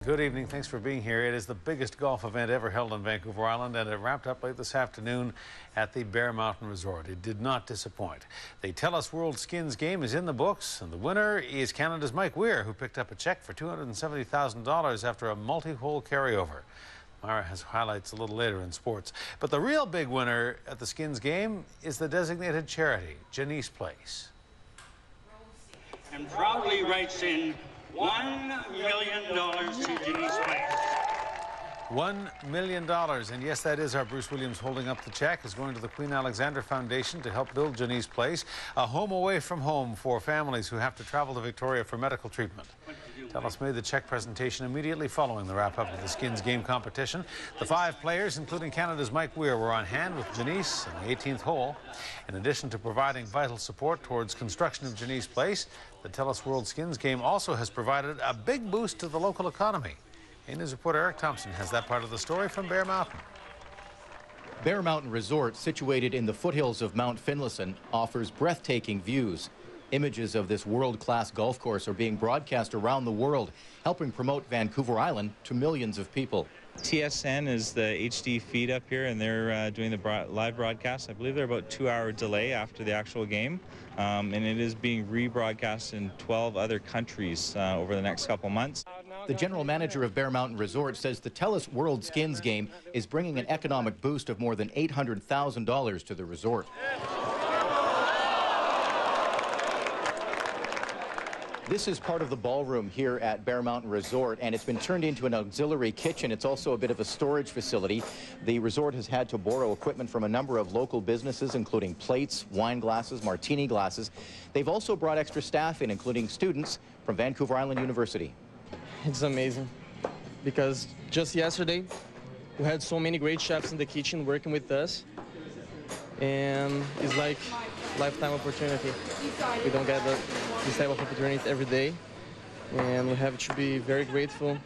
Good evening. Thanks for being here. It is the biggest golf event ever held on Vancouver Island, and it wrapped up late this afternoon at the Bear Mountain Resort. It did not disappoint. The Telus World Skins Game is in the books, and the winner is Canada's Mike Weir, who picked up a cheque for $270,000 after a multi-hole carryover. Myra has highlights a little later in sports. But the real big winner at the Skins Game is the designated charity, Jeneece Place. And proudly writes in $1 million to Jeneece Place. $1 million, and yes, that is our Bruce Williams holding up the check, is going to the Queen Alexandra Foundation to help build Jeneece Place, a home away from home for families who have to travel to Victoria for medical treatment. Telus made the check presentation immediately following the wrap-up of the Skins Game competition. The 5 players, including Canada's Mike Weir, were on hand with Jeneece in the 18th hole. In addition to providing vital support towards construction of Jeneece Place, the Telus World Skins Game also has provided a big boost to the local economy. News reporter Eric Thompson has that part of the story from Bear Mountain. Bear Mountain Resort, situated in the foothills of Mount Finlayson, offers breathtaking views. Images of this world-class golf course are being broadcast around the world, helping promote Vancouver Island to millions of people. TSN is the HD feed up here, and they're doing the live broadcast. I believe they're about 2-hour delay after the actual game, and it is being rebroadcast in 12 other countries over the next couple months. The general manager of Bear Mountain Resort says the Telus World Skins Game is bringing an economic boost of more than $800,000 to the resort. This is part of the ballroom here at Bear Mountain Resort, and it's been turned into an auxiliary kitchen. It's also a bit of a storage facility. The resort has had to borrow equipment from a number of local businesses, including plates, wine glasses, martini glasses. They've also brought extra staff in, including students from Vancouver Island University. It's amazing because just yesterday we had so many great chefs in the kitchen working with us, and it's like lifetime opportunity. We don't get this type of opportunity every day, and we have to be very grateful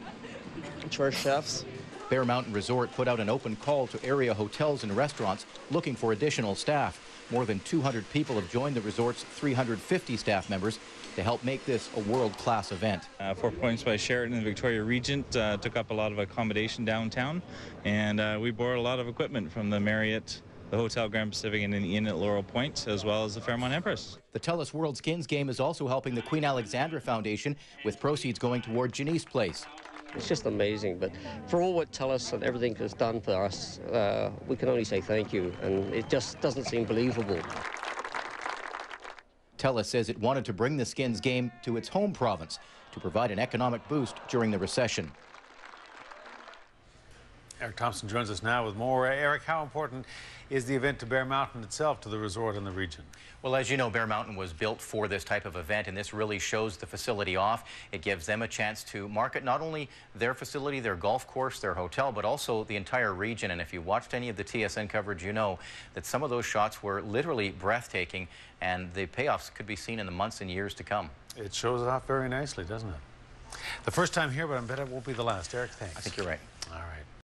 to our chefs. Bear Mountain Resort put out an open call to area hotels and restaurants looking for additional staff. More than 200 people have joined the resort's 350 staff members to help make this a world-class event. 4 Points by Sheraton and Victoria Regent took up a lot of accommodation downtown, and we borrowed a lot of equipment from the Marriott, the Hotel Grand Pacific, and the Inn at Laurel Point, as well as the Fairmont Empress. The Telus World Skins Game is also helping the Queen Alexandra Foundation, with proceeds going toward Jeneece Place. It's just amazing, but for all what Telus and everything has done for us, we can only say thank you, and it just doesn't seem believable. Telus says it wanted to bring the Skins Game to its home province to provide an economic boost during the recession. Eric Thompson joins us now with more. Eric, how important is the event to Bear Mountain itself, to the resort and the region? Well, as you know, Bear Mountain was built for this type of event, and this really shows the facility off. It gives them a chance to market not only their facility, their golf course, their hotel, but also the entire region. And if you watched any of the TSN coverage, you know that some of those shots were literally breathtaking, and the payoffs could be seen in the months and years to come. It shows off very nicely, doesn't it? The first time here, but I bet it won't be the last. Eric, thanks. I think you're right. All right.